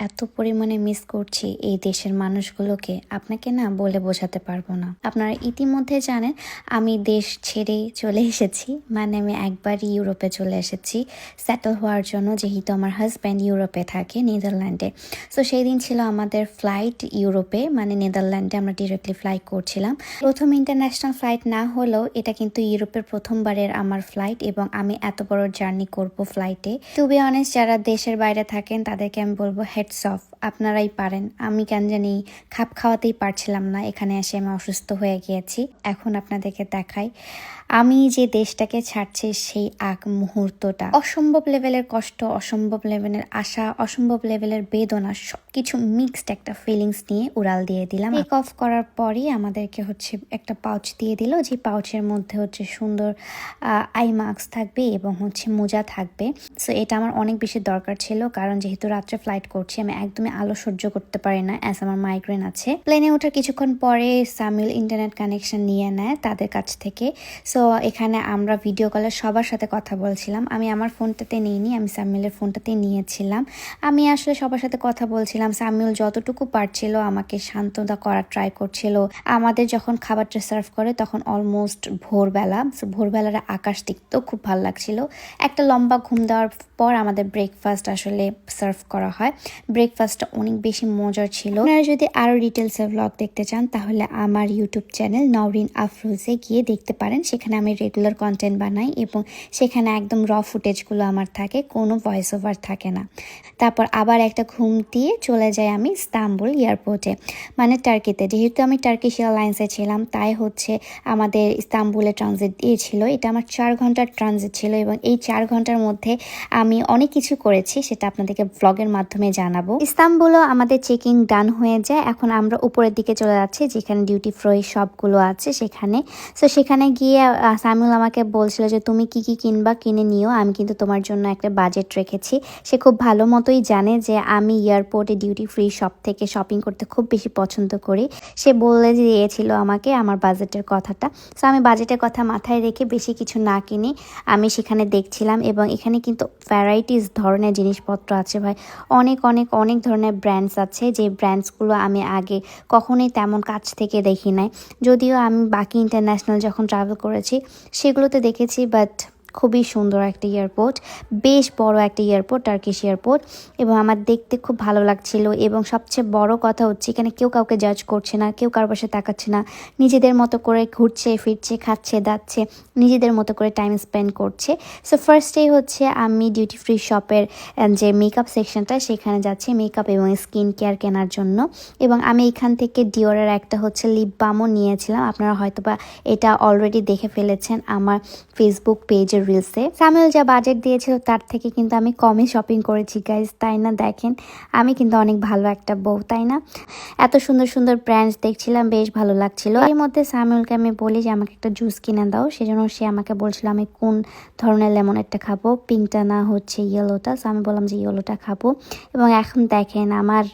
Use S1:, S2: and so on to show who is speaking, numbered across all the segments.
S1: এত পরিমাণে মিস করছি এই দেশের মানুষগুলোকে আপনাকে না বলে বোঝাতে পারবো না। আপনারা ইতিমধ্যে জানেন আমি দেশ ছেড়ে চলে এসেছি, মানে আমি একবারই ইউরোপে চলে এসেছি সেটেল হওয়ার জন্য, যেহেতু আমার হাজব্যান্ড ইউরোপে থাকে, নেদারল্যান্ডে। সো সেই দিন ছিল আমাদের ফ্লাইট ইউরোপে, মানে নেদারল্যান্ডে আমরা ডিরেক্টলি ফ্লাই করছিলাম। প্রথম ইন্টারন্যাশনাল ফ্লাইট না হলেও এটা কিন্তু ইউরোপের প্রথমবারের আমার ফ্লাইট, এবং আমি এত বড় জার্নি করব ফ্লাইটে। টু বি অনেস্ট, যারা দেশের বাইরে থাকেন তাদেরকে আমি বলবো হেডস অফ, আপনারাই পারেন। আমি কেন জানি খাপ খাওয়াতেই পারছিলাম না, এখানে এসে আমি অসুস্থ হয়ে গিয়েছি। এখন আপনাদেরকে দেখাই আমি যে দেশটাকে ছাড়ছি সেই আগ মুহূর্তটা। অসম্ভব লেভেলের কষ্ট, অসম্ভব লেভেলের আশা, অসম্ভব লেভেলের বেদনা, সবকিছু মিক্সড একটা ফিলিংস নিয়ে উড়াল দিয়ে দিলাম। টেক অফ করার পরই আমাদেরকে হচ্ছে একটা পাউচ দিয়ে দিল, যে পাউচের মধ্যে হচ্ছে সুন্দর আই মাস্ক থাকবে এবং হচ্ছে মোজা থাকবে। সো এটা আমার অনেক বেশি দরকার ছিল, কারণ যেহেতু রাত্রে ফ্লাইট করছি আমি একদমই আলো সহ্য করতে পারি না, অ্যাজ আমার মাইগ্রেন আছে। প্লেনে ওঠার কিছুক্ষণ পরে সামিল ইন্টারনেট কানেকশন নিয়ে নেয় তাদের কাছ থেকে। সো এখানে আমরা ভিডিও কলে সবার সাথে কথা বলছিলাম। আমি আমার ফোনটাতে নিইনি, আমি সামিলের ফোনটাতে নিয়েছিলাম। আমি আসলে সবার সাথে কথা বলছিলাম। সামিল যতটুকু পারছিল আমাকে সান্ত্বনা করার ট্রাই করছিল। আমাদের যখন খাবারটা সার্ভ করে তখন অলমোস্ট ভোরবেলা, ভোরবেলার আকাশ দেখতেও খুব ভালো লাগছিল। একটা লম্বা ঘুম দেওয়ার পর আমাদের ব্রেকফাস্ট আসলে সার্ভ করা হয়। ব্রেকফাস্টটা অনেক বেশি মজার ছিল। আপনারা যদি আরও ডিটেলসে ব্লগ দেখতে চান তাহলে আমার ইউটিউব চ্যানেল নওরিন আফরোজে গিয়ে দেখতে পারেন। সেখানে আমি রেগুলার কন্টেন্ট বানাই এবং সেখানে একদম র ফুটেজগুলো আমার থাকে, কোনো ভয়েস ওভার থাকে না। তারপর আবার একটা ঘুম দিয়ে চলে যাই আমি ইস্তাম্বুল এয়ারপোর্টে, মানে টার্কিতে। যেহেতু আমি টার্কিশ এয়ারলাইন্সে ছিলাম তাই হচ্ছে আমাদের ইস্তাম্বুলে ট্রানজিট দিয়েছিল। এটা আমার 4 ঘন্টার ট্রানজিট ছিল এবং এই 4 ঘন্টার মধ্যে আমি অনেক কিছু করেছি, সেটা আপনাদেরকে ব্লগের মাধ্যমে জানাবো। ইস্তাম্বুলও আমাদের চেকিং ডান হয়ে যায়। এখন আমরা উপরের দিকে চলে যাচ্ছি, যেখানে ডিউটি ফ্রি শপগুলো আছে সেখানে। সো সেখানে গিয়ে সামিউল আমাকে বলছিল যে তুমি কি কি কিনবা কিনে নিও, আমি কিন্তু তোমার জন্য একটা বাজেট রেখেছি। সে খুব ভালো মতোই জানে যে আমি এয়ারপোর্টে ডিউটি ফ্রি শপ থেকে শপিং করতে খুব বেশি পছন্দ করি। সে বলে দিয়েছিল আমাকে আমার বাজেটের কথাটা। সো আমি বাজেটের কথা মাথায় রেখে বেশি কিছু না কিনে আমি সেখানে দেখছিলাম। এবং এখানে কিন্তু ভ্যারাইটিস ধরনের জিনিসপত্র আছে ভাই, অনেক অনেক অনেক ধরনের ব্র্যান্ডস আছে, যে ব্র্যান্ডসগুলো আমি আগে কখনোই তেমন কাছ থেকে দেখি নাই। যদিও আমি বাকি ইন্টারন্যাশনাল যখন ট্রাভেল করেছি সেগুলোতে দেখেছি, বাট খুবই সুন্দর একটা এয়ারপোর্ট, বেশ বড় একটা এয়ারপোর্ট, টার্কিশ এয়ারপোর্ট, এবং আমার দেখতে খুব ভালো লাগছিল। এবং সবচেয়ে বড় কথা হচ্ছে এখানে কেউ কাউকে জাজ করছে না, কেউ কারোর পাশে তাকাচ্ছে না, নিজেদের মতো করে ঘুরছে ফিরছে, খাচ্ছে দাচ্ছে, নিজেদের মতো করে টাইম স্পেন্ড করছে। সো ফার্স্টেই হচ্ছে আমি ডিউটি ফ্রি শপের যে মেকআপ সেকশনটা সেখানে যাচ্ছি মেকআপ এবং স্কিন কেয়ার কেনার জন্য। এবং আমি এখান থেকে ডিওরের একটা হচ্ছে লিপ বামও নিয়েছিলাম। আপনারা হয়তোবা এটা অলরেডি দেখে ফেলেছেন আমার ফেসবুক পেজের রিলসে। সামিউল যা বাজেট দিয়েছিল তার থেকে কিন্তু আমি কমই শপিং করেছি গাইজ, তাই না? দেখেন আমি কিন্তু অনেক ভালো একটা বউ, তাই না? এত সুন্দর সুন্দর ব্র্যান্ডস দেখছিলাম, বেশ ভালো লাগছিল। এর মধ্যে সামিউলকে আমি বলি যে আমাকে একটা জুস কিনে দাও, সেজন্য সে আমাকে বলছিল আমি কোন ধরনের লেমনেডটা খাবো, পিঙ্কটা না হচ্ছে ইয়েলোটা। সো আমি বললাম যে ইয়েলোটা খাবো। এবং এখন দেখেন আমার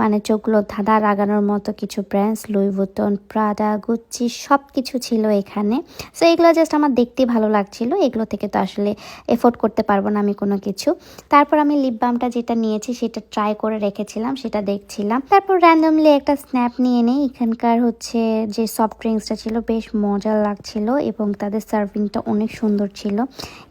S1: মানে চোখগুলো ধাঁধা লাগানোর মতো কিছু ব্র্যান্ডস, লুই ভুটন, প্রাডা, গুচ্চি সব কিছু ছিল এখানে। সো এগুলো জাস্ট আমার দেখতে ভালো লাগছিল, এগুলো থেকে তো আসলে এফোর্ড করতে পারবো না আমি কোনো কিছু। তারপর আমি লিপ বামটা যেটা নিয়েছি সেটা ট্রাই করে রেখেছিলাম, সেটা দেখছিলাম। তারপর র্যান্ডমলি একটা স্ন্যাপ নিয়ে নেই। এখানকার হচ্ছে যে সফট ড্রিঙ্কসটা ছিল বেশ মজা লাগছিল এবং তাদের সার্ভিংটা অনেক সুন্দর ছিল।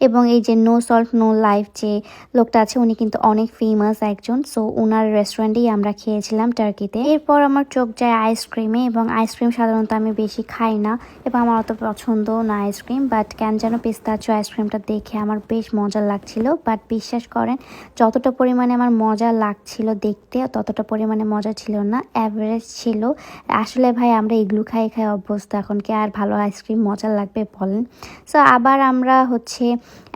S1: এবং এই যে নো সল্ট নো লাইফ যে লোকটা আছে উনি কিন্তু অনেক ফেমাস একজন। সো ওনার রেস্টুরেন্টেই আমরা খেয়েছিলাম টার্কিতে। এরপর আমার চোখ যায় আইসক্রিমে, এবং আইসক্রিম সাধারণত আমি বেশি খাই না এবং আমার অত পছন্দ না আইসক্রিম, বাট কেন যেন পিস্তাচিও আইসক্রিমটা দেখে আমার বেশ মজা লাগছিল। বাট বিশ্বাস করেন যতটা পরিমাণে আমার মজা লাগছিল দেখতে ততটা পরিমাণে মজা ছিল না, অ্যাভারেজ ছিল। আসলে ভাই আমরা এগুলো খাই খাই অভ্যস্ত, এখন কি আর ভালো আইসক্রিম মজা লাগবে বলেন? সো আবার আমরা হচ্ছে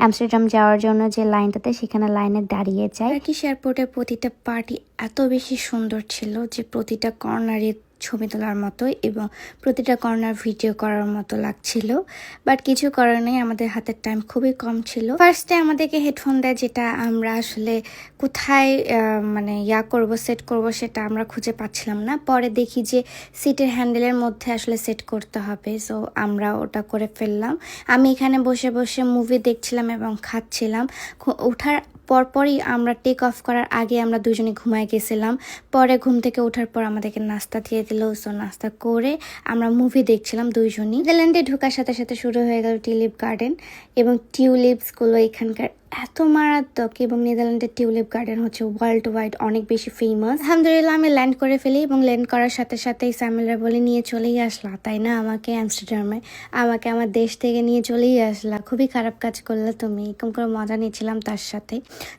S1: অ্যামস্টারডাম যাওয়ার জন্য যে লাইনটাতে সেখানে লাইনে দাঁড়িয়ে যাই। টার্কিশ এয়ারপোর্টের প্রতিটা পার্টি এত বেশি সুন্দর ছিল যে প্রতিটা কর্নারে ছবি তোলার মতো এবং প্রতিটা কর্নার ভিডিও করার মতো লাগছিল। বাট কিছু করার নেই, আমাদের হাতের টাইম খুবই কম ছিল। ফার্স্টে আমাদেরকে হেডফোন দেয়, যেটা আমরা আসলে কোথায় মানে সেট করব সেটা আমরা খুঁজে পাচ্ছিলাম না। পরে দেখি যে সিটের হ্যান্ডেলের মধ্যে আসলে সেট করতে হবে। সো আমরা ওটা করে ফেললাম। আমি এখানে বসে বসে মুভি দেখছিলাম এবং খাচ্ছিলাম। ওঠার পরপরই আমরা টেক অফ করার আগে আমরা দুজনে ঘুমায় গেছিলাম। পরে ঘুম থেকে ওঠার পর আমাদেরকে নাস্তা দিয়ে দিল। সো নাস্তা করে আমরা মুভি দেখছিলাম দুইজনই। নেদারল্যান্ডে ঢোকার সাথে সাথে শুরু হয়ে গেল টিউলিপ গার্ডেন এবং টিউলিপসগুলো এখানকার এত মারাত্মক এবং নেদারল্যান্ডের টিউলিপ গার্ডেন হচ্ছে ওয়ার্ল্ড ওয়াইড অনেক বেশি ফেমাস। আলহামদুলিল্লাহ আমি ল্যান্ড করে ফেলি এবং ল্যান্ড করার সাথে সাথেই স্যামুয়েলরা বলে নিয়ে চলেই আসলা, তাই না? আমাকে অ্যামস্টারডামে আমাকে আমার দেশ থেকে নিয়ে চলেই আসলা, খুবই খারাপ কাজ করলে তুমি। এরকম করে মজা নিয়েছিলাম তার সাথে।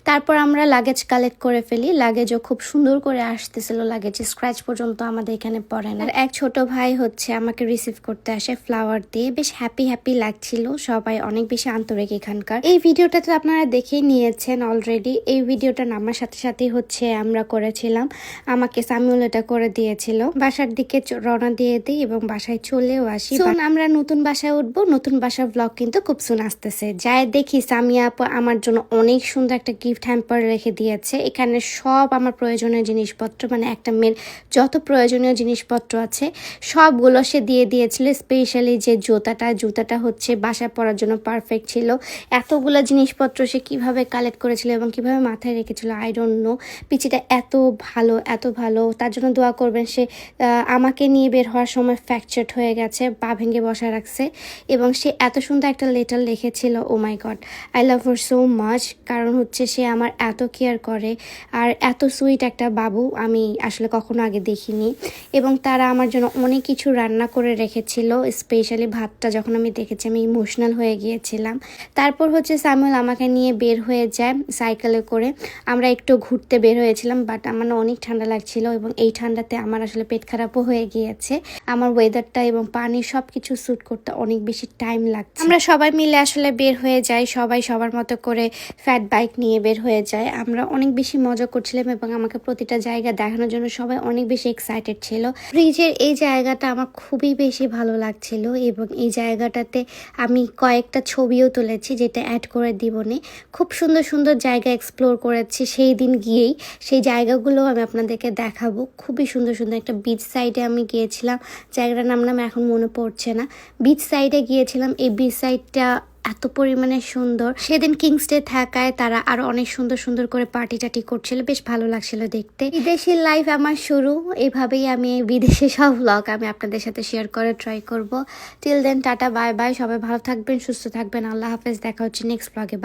S1: তারপর আমরা লাগেজ কালেক্ট করে ফেলি। লাগেজও খুব সুন্দর করে আসতেছিল, লাগেজে স্ক্র্যাচ পর্যন্ত আমাদের এখানে পড়ে না। আর এক ছোট ভাই হচ্ছে আমাকে রিসিভ করতে আসে ফ্লাওয়ার দিয়ে, বেশ হ্যাপি হ্যাপি লাগছিল। সবাই অনেক বেশি আন্তরিক এখানকার। এই ভিডিওটা তো আপনারা দেখেই নিয়েছেন অলরেডি। এই ভিডিওটা নামার সাথে সাথেই হচ্ছে আমরা করেছিলাম, আমাকে সামিউল এটা করে দিয়েছিল। বাসার দিকে রওনা দিয়ে দিই এবং বাসায় চলেও আসি। আমরা নতুন বাসায় উঠবো, নতুন বাসার ব্লগ কিন্তু খুব সুন আসতেছে। যাই দেখি সামিয়া আপু আমার জন্য অনেক সুন্দর একটা গিফট হ্যাম্পার রেখে দিয়েছে। এখানে সব আমার প্রয়োজনীয় জিনিসপত্র, মানে একটা মেয়ের যত প্রয়োজনীয় জিনিসপত্র আছে সবগুলো সে দিয়ে দিয়েছিল। স্পেশালি যে জুতাটা হচ্ছে বাসায় পরার জন্য পারফেক্ট ছিল। এতগুলো জিনিসপত্র সে কিভাবে কালেক্ট করেছিল এবং কিভাবে মাথায় রেখেছিল আই ডোন্ট নো। পিচিটা এত ভালো, তার জন্য দোয়া করবেন। সে আমাকে নিয়ে বের হওয়ার সময় ফ্র্যাকচার্ড হয়ে গেছে, পা ভেঙে বসা রাখছে এবং সে এত সুন্দর একটা লেটার লিখেছিল। Oh my god, I love her so much. কারণ হচ্ছে সে আমার এত কেয়ার করে আর এত সুইট একটা বাবু আমি আসলে কখনো আগে দেখিনি। এবং তারা আমার জন্য অনেক কিছু রান্না করে রেখেছিল। স্পেশালি ভাতটা যখন আমি দেখেছি আমি ইমোশনাল হয়ে গিয়েছিলাম। তারপর হচ্ছে স্যামুয়েল আমাকে নিয়ে বের হয়ে যায় সাইকেলে করে। আমরা একটু ঘুরতে বের হয়েছিলাম, বাট আমার না অনেক ঠান্ডা লাগছিল এবং এই ঠান্ডাতে আমার আসলে পেট খারাপও হয়ে গিয়েছে। আমার ওয়েদারটা এবং পানি সব কিছু স্যুট করতে অনেক বেশি টাইম লাগছে। আমরা সবাই মিলে আসলে বের হয়ে যাই, সবাই সবার মতো করে ফ্যাট বাইক নিয়ে বের হয়ে যায়। আমরা অনেক বেশি মজা করছিলাম এবং আমাকে প্রতিটা জায়গা দেখানোর জন্য সবাই অনেক বেশি এক্সাইটেড ছিল। ব্রিজের এই জায়গাটা আমার খুবই বেশি ভালো লাগছিল এবং এই জায়গাটাতে আমি কয়েকটা ছবিও তুলেছি, যেটা অ্যাড করে দিবনে। খুব সুন্দর সুন্দর জায়গা এক্সপ্লোর করেছি সেই দিন গিয়েই। সেই জায়গাগুলো আমি আপনাদেরকে দেখাবো। খুবই সুন্দর সুন্দর একটা বিচ সাইডে আমি গিয়েছিলাম, জায়গাটার নাম এখন মনে পড়ছে না। বিচ সাইডে গিয়েছিলাম। এই বিচ সাইডটা এত পরিমাণে সুন্দর। সেদিন কিংস ডে থাকায় তারা আরো অনেক সুন্দর সুন্দর করে পার্টি টাটি করছিল, বেশ ভালো লাগছিল দেখতে। বিদেশি লাইফ আমার শুরু, এভাবেই আমি বিদেশি সব ব্লগ আমি আপনাদের সাথে শেয়ার করে ট্রাই করব। Till then tata bye bye, সবাই ভালো থাকবেন, সুস্থ থাকবেন, আল্লাহ হাফেজ। দেখা হচ্ছে নেক্সট ব্লগে।